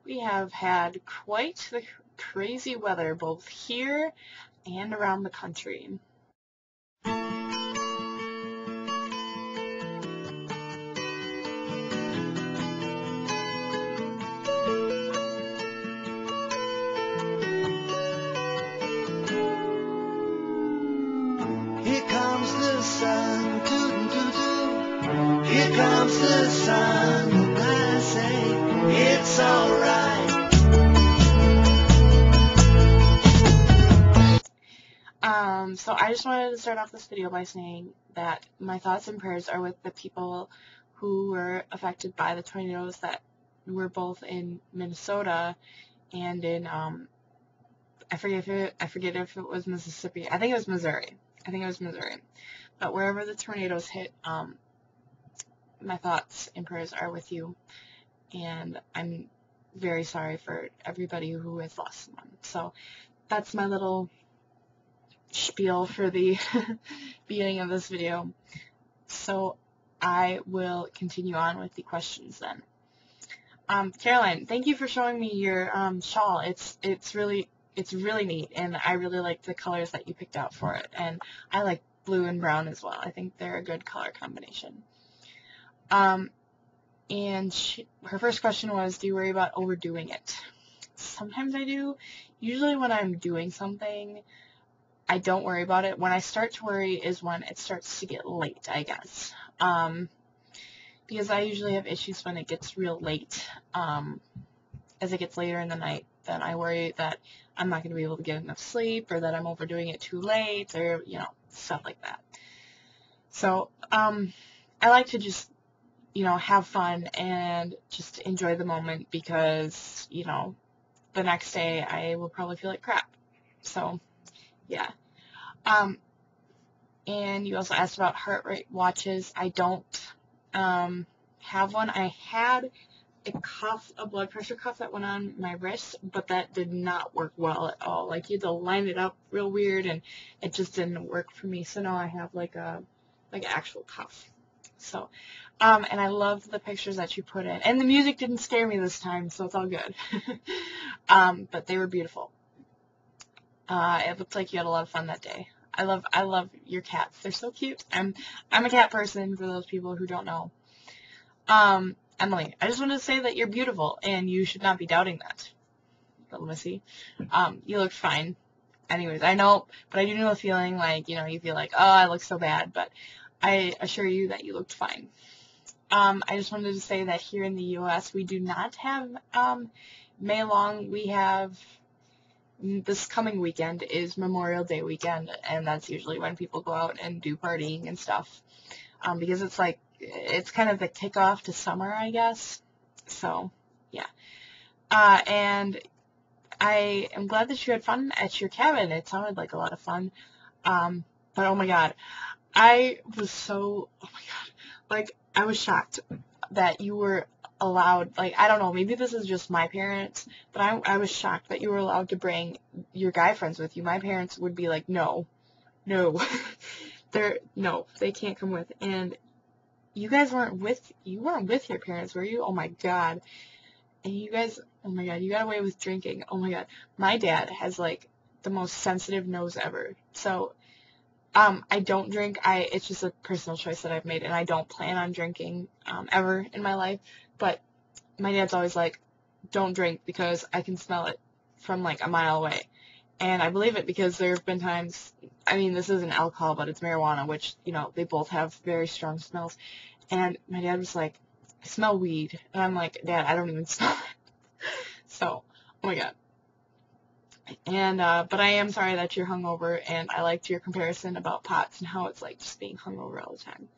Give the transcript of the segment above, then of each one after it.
we have had quite the crazy weather both here and around the country. Here comes the sun, doo-doo-doo-doo. Here comes the sun, and I say it's alright. So I just wanted to start off this video by saying that my thoughts and prayers are with the people who were affected by the tornadoes that were both in Minnesota and in I forget if it was Mississippi. I think it was Missouri. But wherever the tornadoes hit, my thoughts and prayers are with you, and I'm very sorry for everybody who has lost someone. So that's my little spiel for the beginning of this video. So I will continue on with the questions then. Caroline, thank you for showing me your shawl. It's really neat, and I really like the colors that you picked out for it, and I like blue and brown as well. I think they're a good color combination. And her first question was, do you worry about overdoing it? Sometimes I do. Usually when I'm doing something, I don't worry about it. When I start to worry is when it starts to get late, I guess. Because I usually have issues when it gets real late. As it gets later in the night, then I worry that I'm not going to be able to get enough sleep, or that I'm overdoing it too late, or, stuff like that. So, I like to just, have fun and just enjoy the moment, because, the next day I will probably feel like crap. So, yeah. And you also asked about heart rate watches. I don't have one. I had a blood pressure cuff that went on my wrist, but that did not work well at all. Like, you had to line it up real weird, and it just didn't work for me. So now I have like an actual cuff. So, and I love the pictures that you put in, and the music didn't scare me this time, so it's all good. But they were beautiful. It looked like you had a lot of fun that day. I love your cats. They're so cute. I'm a cat person, for those people who don't know. Emily, I just wanted to say that you're beautiful, and you should not be doubting that. Little Missy. You looked fine. Anyways, I know, but I do know the feeling, like, you feel like, oh, I look so bad, but I assure you that you looked fine. I just wanted to say that here in the U.S., we do not have May long. We have, this coming weekend is Memorial Day weekend, and that's usually when people go out and do partying and stuff, because it's kind of the kickoff to summer, I guess. So, yeah. And I am glad that you had fun at your cabin. It sounded like a lot of fun. But oh my god, I was I was shocked that you were allowed, I don't know, maybe this is just my parents, but I was shocked that you were allowed to bring your guy friends with you. My parents would be like, no, they can't come with. And you guys weren't with your parents, were you? Oh my god. And you guys, oh my god, you got away with drinking. Oh my god. My dad has the most sensitive nose ever. So, I don't drink. It's just a personal choice that I've made, and I don't plan on drinking ever in my life. But my dad's always like, don't drink, because I can smell it from a mile away. And I believe it, because there have been times, this isn't alcohol, but it's marijuana, which, they both have very strong smells. And my dad was like, I smell weed. And I'm like, Dad, I don't even smell it. So, oh my god. And, but I am sorry that you're hungover, and I liked your comparison about pots and how it's like just being hungover all the time.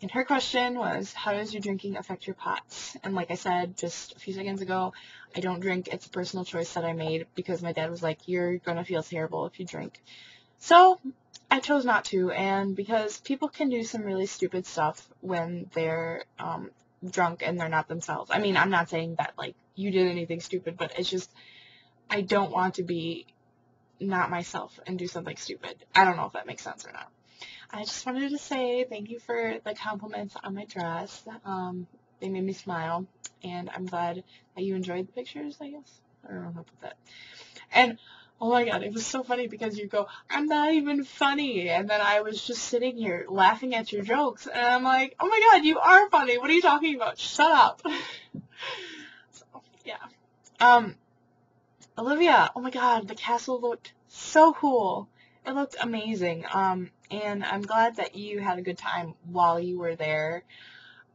And her question was, how does your drinking affect your pots? And like I said just a few seconds ago, I don't drink. It's a personal choice that I made, because my dad was like, you're going to feel terrible if you drink. So I chose not to, and because people can do some really stupid stuff when they're drunk and they're not themselves. I'm not saying that you did anything stupid, but it's just, I don't want to be not myself and do something stupid. I don't know if that makes sense or not. I just wanted to say thank you for the compliments on my dress. they made me smile, and I'm glad that you enjoyed the pictures, I guess. I don't know how to put that. And oh my god, it was so funny because you go, I'm not even funny, and then I was just sitting here laughing at your jokes, and I'm like, oh my god, you are funny. What are you talking about? Shut up. So yeah. Olivia, oh my god, the castle looked so cool. It looked amazing. And I'm glad that you had a good time while you were there.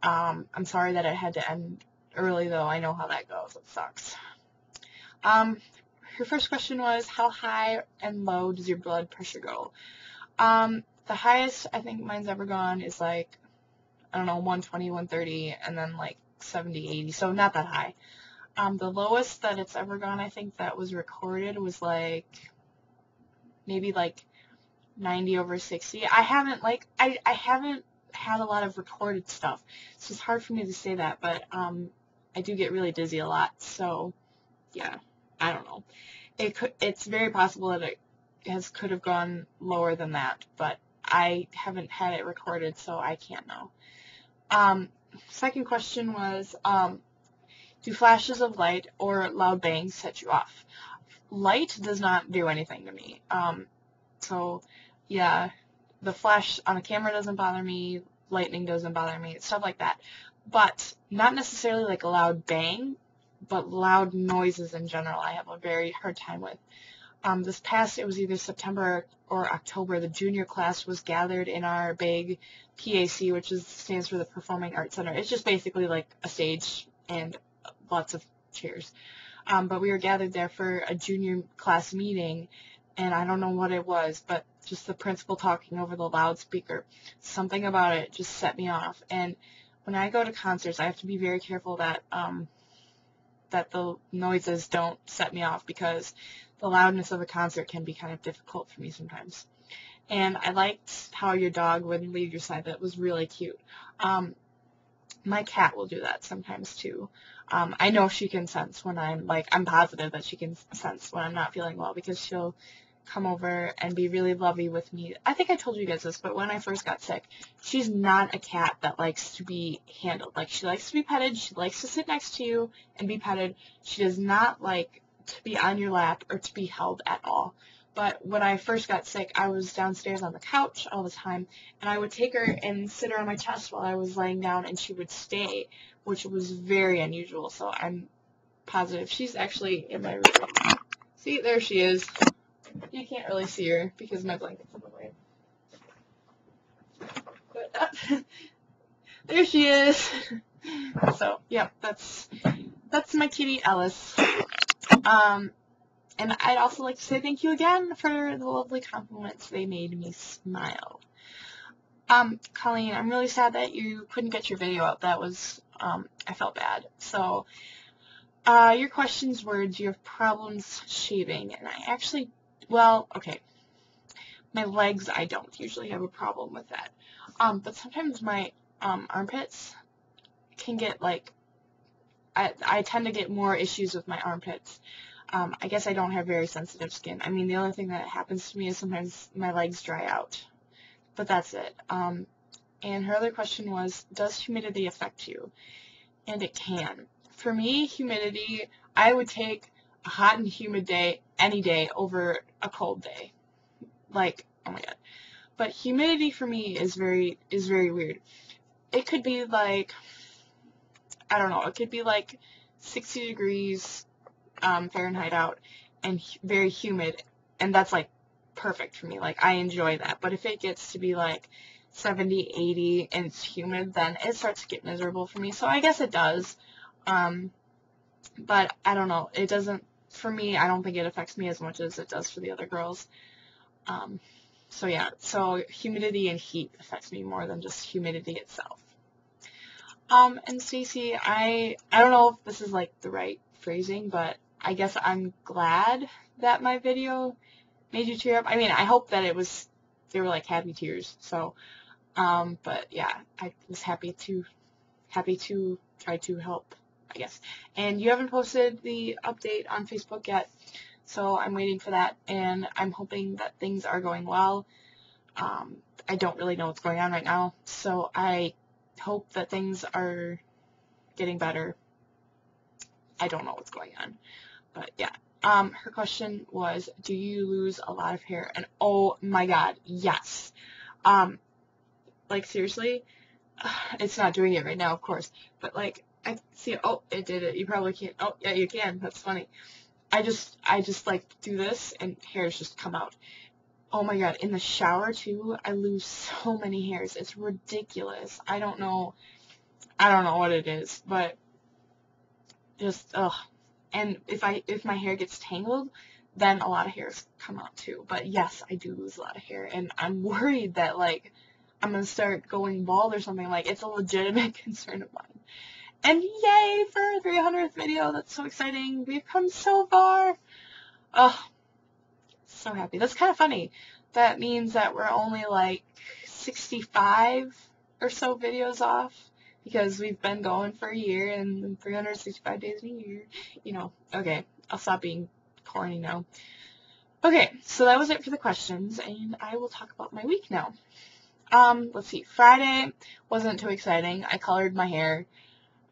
I'm sorry that it had to end early, though. I know how that goes. It sucks. Her first question was, how high and low does your blood pressure go? The highest I think mine's ever gone is like, I don't know, 120, 130, and then like 70, 80, so not that high. The lowest that it's ever gone, I think that was recorded, was like maybe like 90 over 60. I haven't I haven't had a lot of recorded stuff, so it's hard for me to say that, but I do get really dizzy a lot, so yeah, I don't know. It's very possible that it could have gone lower than that, but I haven't had it recorded, so I can't know. Second question was, do flashes of light or loud bangs set you off? Light does not do anything to me. So yeah, the flash on the camera doesn't bother me, lightning doesn't bother me, stuff like that. But not necessarily like a loud bang, but loud noises in general I have a very hard time with. This past, it was either September or October, the junior class was gathered in our big PAC, which stands for the Performing Arts Center. It's just basically like a stage and lots of chairs. But we were gathered there for a junior class meeting, and I don't know what it was, but just the principal talking over the loudspeaker, something about it just set me off. And when I go to concerts, I have to be very careful that that the noises don't set me off, because the loudness of a concert can be kind of difficult for me sometimes. And I liked how your dog would leave your side. That was really cute. My cat will do that sometimes too. I know she can sense when I'm positive that she can sense when I'm not feeling well, because she'll come over and be really lovey with me. I think I told you guys this, but when I first got sick, she's not a cat that likes to be handled. Like, she likes to be petted, she likes to sit next to you and be petted. She does not like to be on your lap or to be held at all. But when I first got sick, I was downstairs on the couch all the time, and I would take her and sit her on my chest while I was laying down, and she would stay, which was very unusual. So I'm positive she's actually in my room. See, there she is. You can't really see her because my blanket's in the way. But there she is. So, yeah, that's my kitty, Ellis. And I'd also like to say thank you again for the lovely compliments. They made me smile. Colleen, I'm really sad that you couldn't get your video out. That was, I felt bad. So, your questions were, do you have problems shaving? And I actually, well, okay. My legs, I don't usually have a problem with that. But sometimes my armpits can get I tend to get more issues with my armpits. I guess I don't have very sensitive skin. I mean, the only thing that happens to me is sometimes my legs dry out. But that's it. And her other question was, does humidity affect you? And it can. For me, humidity, I would take a hot and humid day any day over a cold day. Like, oh my god. But humidity for me is very weird. It could be like, I don't know, it could be like 60 degrees Fahrenheit out and very humid, and that's like perfect for me. Like, I enjoy that. But if it gets to be like 70, 80 and it's humid, then it starts to get miserable for me. So I guess it does. But I don't know. It doesn't, for me, I don't think it affects me as much as it does for the other girls. So yeah, so humidity and heat affects me more than just humidity itself. And Stacey, I don't know if this is like the right phrasing, but I guess I'm glad that my video made you tear up. I mean, I hope that they were like happy tears. So, but yeah, I was happy to try to help, I guess. And you haven't posted the update on Facebook yet, so I'm waiting for that, and I'm hoping that things are going well. I don't really know what's going on right now, so I hope that things are getting better. I don't know what's going on. But yeah. Her question was, do you lose a lot of hair? And oh my god, yes. Like seriously, it's not doing it right now, of course. But like, I see, oh, it did it. You probably can't. Oh, yeah, you can. That's funny. I just like do this and hairs just come out. Oh my god, in the shower too, I lose so many hairs. It's ridiculous. I don't know what it is, but just ugh. And if my hair gets tangled, then a lot of hairs come out too. But yes, I do lose a lot of hair, and I'm worried that like I'm gonna start going bald or something. Like, it's a legitimate concern of mine. And yay for our 300th video! That's so exciting. We've come so far. Oh, so happy. That's kind of funny. That means that we're only like 65 or so videos off, because we've been going for a year and 365 days in a year. You know, okay, I'll stop being corny now. Okay, so that was it for the questions, and I will talk about my week now. Let's see. Friday wasn't too exciting. I colored my hair.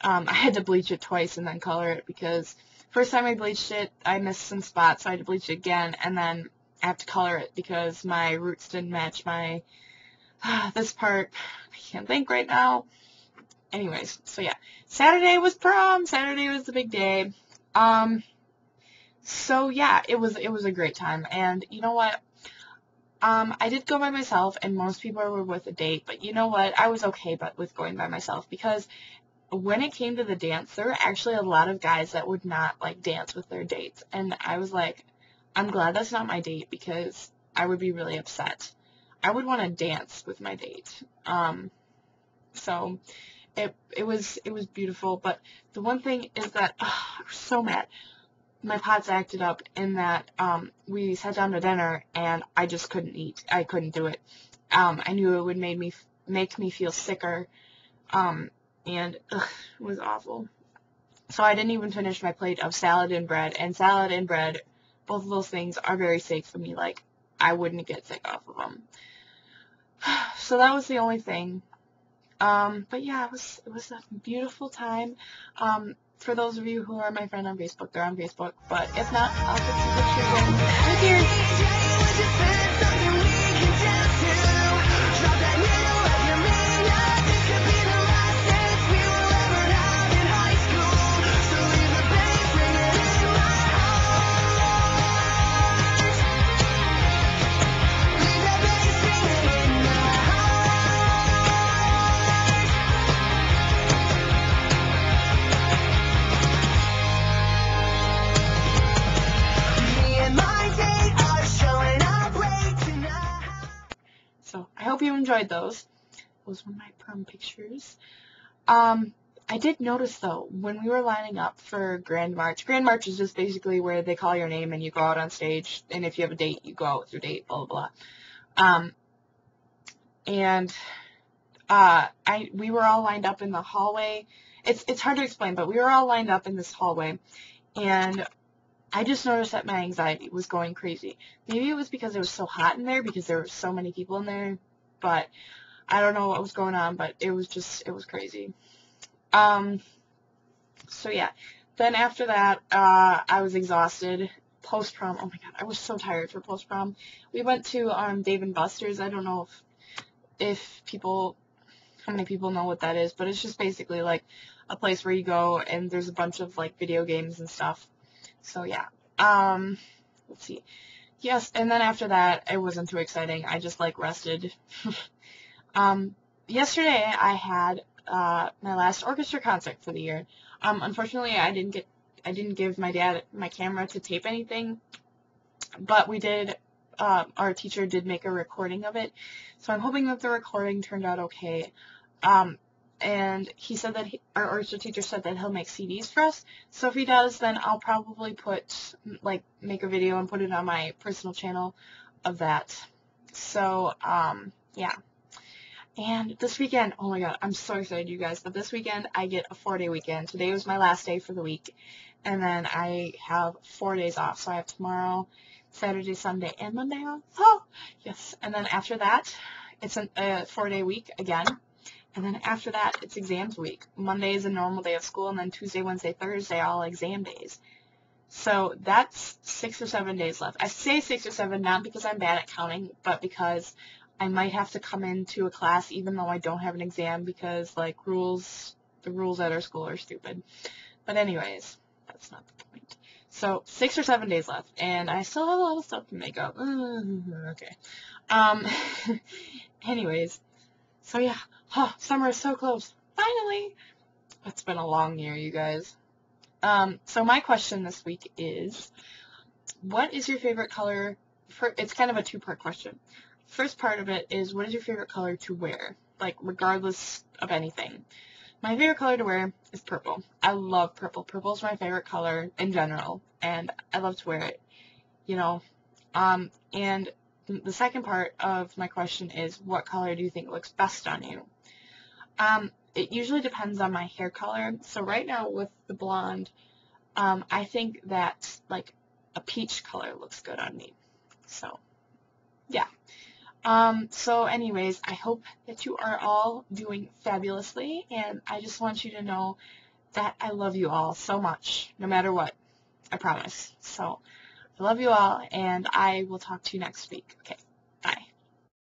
I had to bleach it twice and then color it, because first time I bleached it, I missed some spots, so I had to bleach it again, and then I have to color it because my roots didn't match my, this part, I can't think right now. Anyways, so yeah. Saturday was prom. Saturday was the big day. So yeah, it was a great time, and you know what? I did go by myself, and most people were with a date, but you know what? I was okay with going by myself, because when it came to the dance, there were actually a lot of guys that would not like dance with their dates, and I was like, I'm glad that's not my date, because I would be really upset. I would want to dance with my date. So it was beautiful, but the one thing is that I was so mad. My pots acted up in that we sat down to dinner and I just couldn't eat. I couldn't do it. I knew it would make me feel sicker, and it was awful. So I didn't even finish my plate of salad and bread. And salad and bread, both of those things are very safe for me. Like, I wouldn't get sick off of them. So that was the only thing. But yeah, it was a beautiful time. For those of you who are my friend on Facebook, they're on Facebook. But if not, I'll put some pictures in right here. So I hope you enjoyed those. Those were my prom pictures. I did notice though, when we were lining up for Grand March is just basically where they call your name and you go out on stage, and if you have a date, you go out with your date, blah, blah, blah. We were all lined up in the hallway. It's hard to explain, but we were all lined up in this hallway, and I just noticed that my anxiety was going crazy. Maybe it was because it was so hot in there, because there were so many people in there, but I don't know what was going on, but it was crazy. So yeah, then after that, I was exhausted. Post-prom, oh my god, I was so tired for post-prom. We went to Dave & Buster's. I don't know how many people know what that is, but it's just basically like a place where you go and there's a bunch of like video games and stuff. So yeah, let's see. Yes, and then after that, it wasn't too exciting. I just like rested. Yesterday I had my last orchestra concert for the year. Unfortunately, I didn't give my dad my camera to tape anything, but we did. Our teacher did make a recording of it, so I'm hoping that the recording turned out okay. And he said that our orchestra teacher said that he'll make CDs for us. So if he does, then I'll probably make a video and put it on my personal channel of that. So, yeah. And this weekend, oh my god, I'm so excited, you guys, but this weekend I get a 4-day weekend. Today was my last day for the week, and then I have 4 days off. So I have tomorrow, Saturday, Sunday, and Monday off. Oh, yes. And then after that, it's a 4-day week again. And then after that, it's exams week. Monday is a normal day of school, and then Tuesday, Wednesday, Thursday, all exam days. So that's 6 or 7 days left. I say 6 or 7 not because I'm bad at counting, but because I might have to come into a class even though I don't have an exam because, like, the rules at our school are stupid. But anyways, that's not the point. So 6 or 7 days left, and I still have a lot of stuff to make up. Okay. Anyways, so yeah, summer is so close. Finally! It's been a long year, you guys. So my question this week is, what is your favorite color? It's kind of a two-part question. First part of it is, what is your favorite color to wear? Like, regardless of anything. My favorite color to wear is purple. I love purple. Purple is my favorite color in general, and I love to wear it, you know. And the second part of my question is, what color do you think looks best on you? It usually depends on my hair color. So right now with the blonde, I think that, like, a peach color looks good on me. So, yeah. So anyways, I hope that you are all doing fabulously, and I just want you to know that I love you all so much, no matter what. I promise. So, I love you all, and I will talk to you next week. Okay.